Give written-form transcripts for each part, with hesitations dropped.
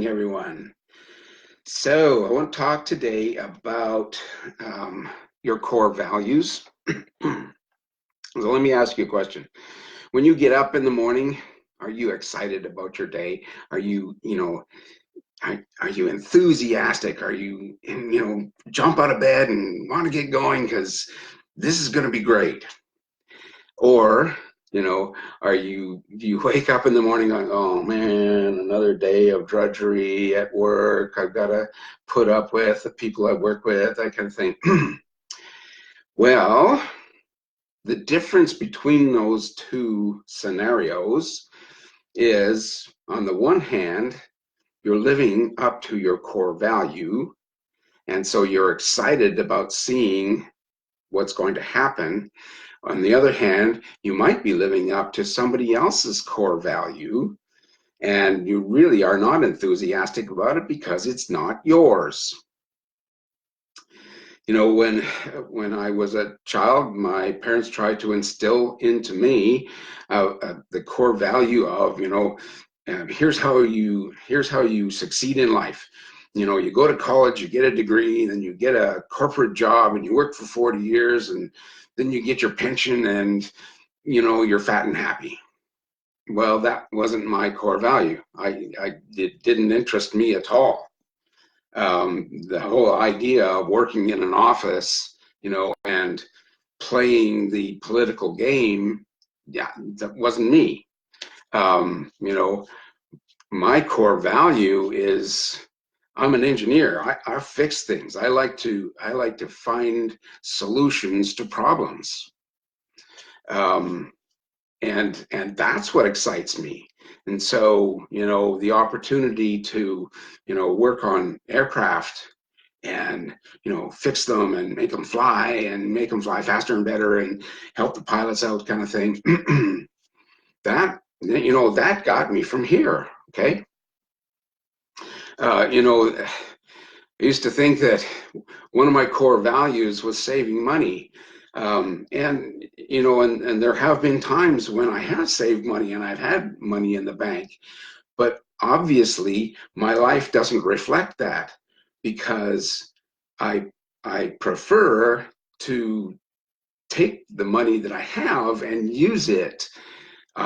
morning, everyone. So, I want to talk today about your core values. So, let me ask you a question. When you get up in the morning, are you excited about your day? Are are you enthusiastic? Are you, jump out of bed and want to get going because this is going to be great? Or, do you wake up in the morning going, oh man, another day of drudgery at work. I've got to put up with the people I work with, that kind of thing. Well, the difference between those two scenarios is, on the one hand, you're living up to your core value, and so you're excited about seeing what's going to happen. On the other hand, you might be living up to somebody else's core value, and you really are not enthusiastic about it because it's not yours. When I was a child, my parents tried to instill into me the core value of, here's how you succeed in life. You go to college, you get a degree, then you get a corporate job, and you work for 40 years, and then you get your pension, and you're fat and happy. Well, that wasn't my core value. It didn't interest me at all. The whole idea of working in an office, and playing the political game, yeah, that wasn't me. My core value is, I'm an engineer. I fix things. I like to find solutions to problems. And that's what excites me. And so, the opportunity to, work on aircraft and, fix them and make them fly faster and better and help the pilots out, kind of thing. That got me from here. Okay. I used to think that one of my core values was saving money. And there have been times when I have saved money and I've had money in the bank, but obviously my life doesn't reflect that, because I prefer to take the money that I have and use it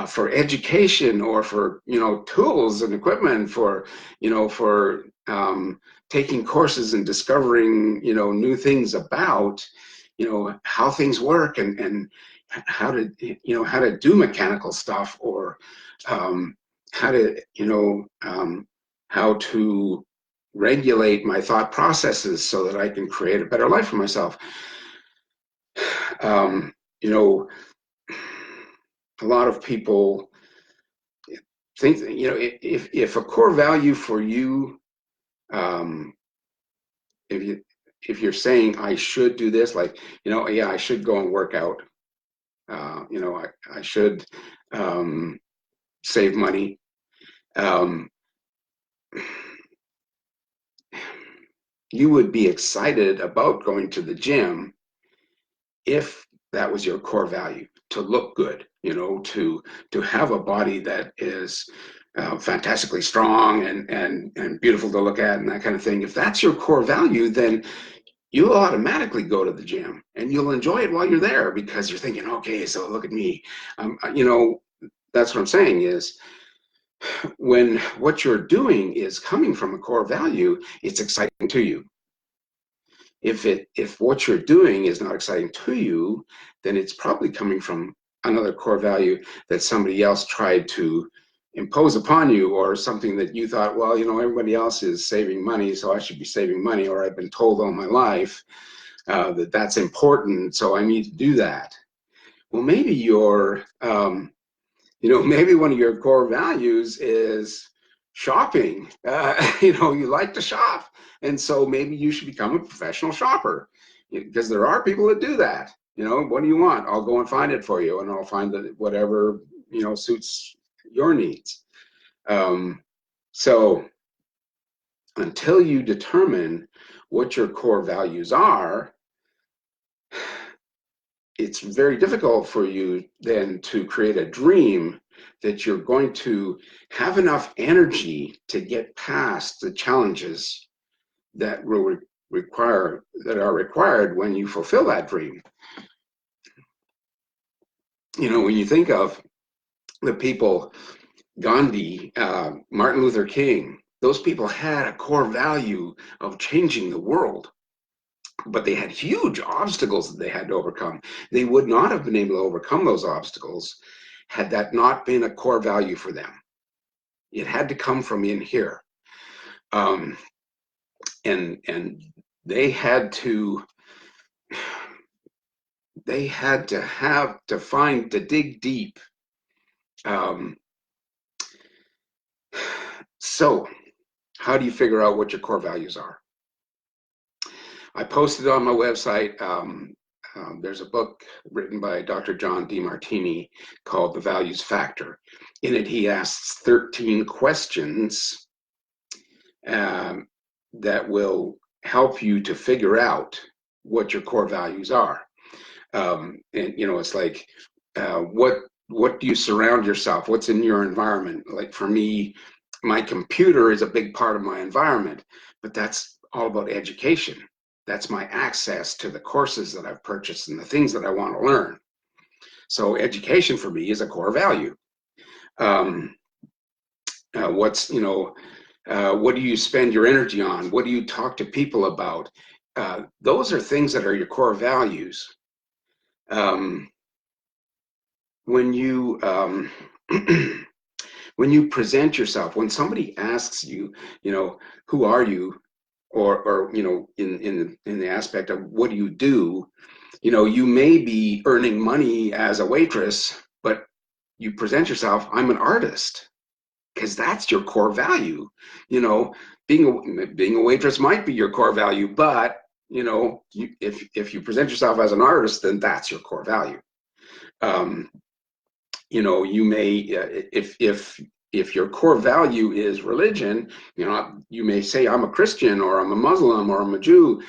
for education, or for tools and equipment, for taking courses and discovering new things about how things work, and how to do mechanical stuff, or how to how to regulate my thought processes so that I can create a better life for myself. um, you know a lot of people think that, if a core value for you, um, if you're saying I should do this, like, yeah, I should go and work out, I should save money. um, you would be excited about going to the gym if that was your core value, to look good, to have a body that is fantastically strong and beautiful to look at, and that kind of thing. If that's your core value, then you'll automatically go to the gym and you'll enjoy it while you're there, because you're thinking, okay, so look at me. That's what I'm saying is, when what you're doing is coming from a core value, it's exciting to you. If what you're doing is not exciting to you, then it's probably coming from another core value that somebody else tried to impose upon you, or something that you thought, well, everybody else is saving money, so I should be saving money, or I've been told all my life that that's important, so I need to do that. Well, maybe maybe one of your core values is shopping. You like to shop, and so maybe you should become a professional shopper, because there are people that do that. What do you want? I'll go and find it for you, and I'll find whatever suits your needs. So until you determine what your core values are, it's very difficult for you then to create a dream that you're going to have enough energy to get past the challenges that will that are required when you fulfill that dream. You know, when you think of the people, Gandhi, Martin Luther King, those people had a core value of changing the world, but they had huge obstacles that they had to overcome. They would not have been able to overcome those obstacles had that not been a core value for them. It had to come from in here. And they had to dig deep. So how do you figure out what your core values are? I posted on my website, there's a book written by Dr. John Demartini called The Values Factor. In it, he asks 13 questions that will help you to figure out what your core values are. And you know, it's like, what do you surround yourself? What's in your environment? Like for me, my computer is a big part of my environment, but that's all about education. That's my access to the courses that I've purchased and the things that I want to learn. So education for me is a core value. What do you spend your energy on? What do you talk to people about? Those are things that are your core values. When you when you present yourself, when somebody asks you, you know, who are you, or you know, in the aspect of what do, you know, you may be earning money as a waitress, but you present yourself, I'm an artist, because that's your core value. You know, being a waitress might be your core value, but you know, if you present yourself as an artist, then that's your core value. You know, you may, if your core value is religion, you know, you may say, I'm a Christian, or I'm a Muslim, or I'm a Jew.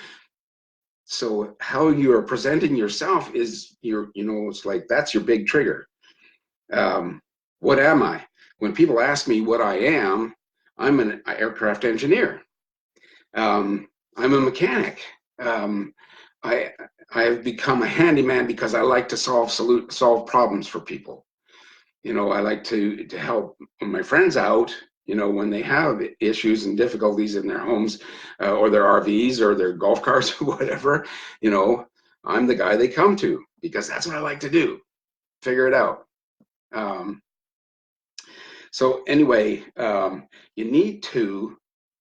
So how you are presenting yourself is you know, it's like, that's your big trigger. What am I? When people ask me what I am, I'm an aircraft engineer. I'm a mechanic. I have become a handyman because I like to solve problems for people. You know, I like to help my friends out, you know, when they have issues and difficulties in their homes, or their RVs or their golf carts or whatever. You know, I'm the guy they come to because that's what I like to do, figure it out. So anyway, you need to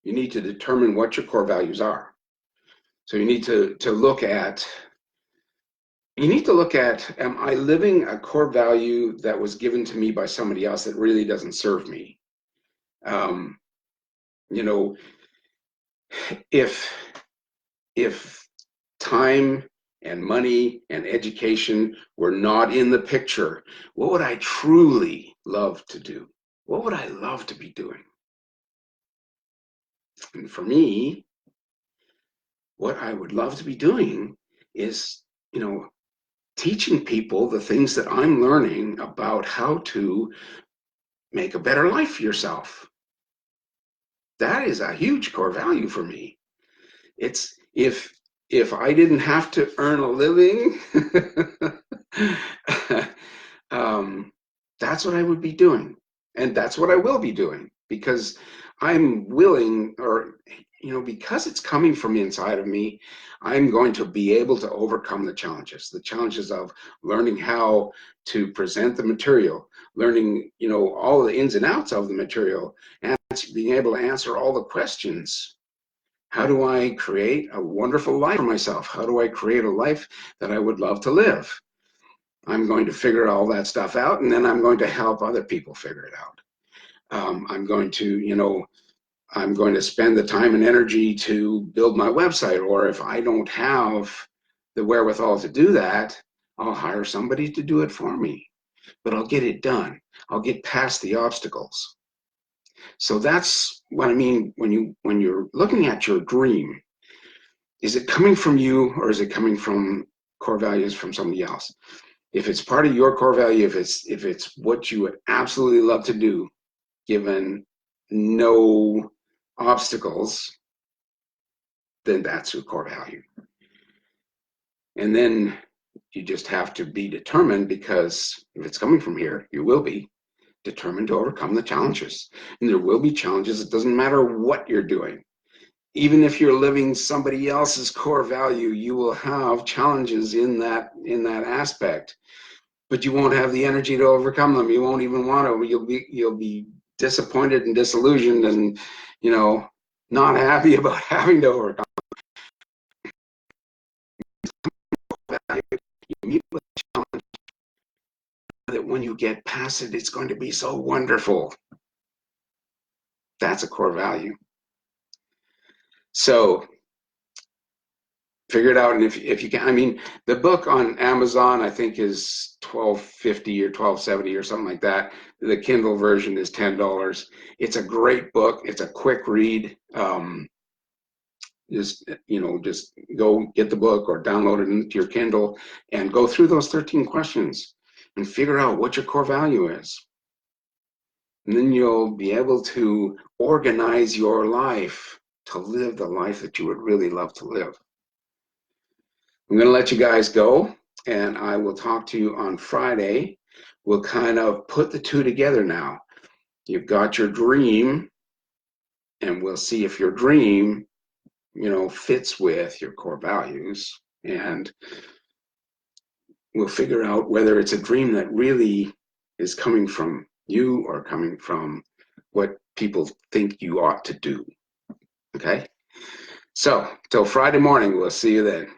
determine what your core values are. So you need to look at, am I living a core value that was given to me by somebody else that really doesn't serve me? You know, if time and money and education were not in the picture, what would I truly love to do? What would I love to be doing? And for me, what I would love to be doing is, you know, teaching people the things that I'm learning about how to make a better life for yourself. That is a huge core value for me. It's if I didn't have to earn a living, that's what I would be doing. And that's what I will be doing, because I'm willing, or, you know, because it's coming from inside of me, I'm going to be able to overcome the challenges of learning how to present the material, learning, you know, all the ins and outs of the material, and being able to answer all the questions. How do I create a wonderful life for myself? How do I create a life that I would love to live? I'm going to figure all that stuff out, and then I'm going to help other people figure it out. I'm going to, you know, I'm going to spend the time and energy to build my website, or if I don't have the wherewithal to do that, I'll hire somebody to do it for me. But I'll get it done. I'll get past the obstacles. So that's what I mean when you're looking at your dream. Is it coming from you, or is it coming from core values from somebody else? If it's part of your core value, if it's what you would absolutely love to do, given no obstacles, then that's your core value. And then you just have to be determined, because if it's coming from here, you will be determined to overcome the challenges. And there will be challenges. It doesn't matter what you're doing. Even if you're living somebody else's core value, you will have challenges in that aspect, but you won't have the energy to overcome them. You won't even want to. You'll be disappointed and disillusioned, and not happy about having to overcome that. You meet with a challenge that when you get past it, it's going to be so wonderful. That's a core value. So figure it out. And if you can, I mean, the book on Amazon, I think, is $12.50 or $12.70 or something like that. The Kindle version is $10. It's a great book. It's a quick read. Just go get the book or download it into your Kindle and go through those 13 questions and figure out what your core value is. And then you'll be able to organize your life to live the life that you would really love to live. I'm going to let you guys go, and I will talk to you on Friday. We'll kind of put the two together now. You've got your dream, and we'll see if your dream, fits with your core values, and we'll figure out whether it's a dream that really is coming from you or coming from what people think you ought to do. Okay? So, till Friday morning, we'll see you then.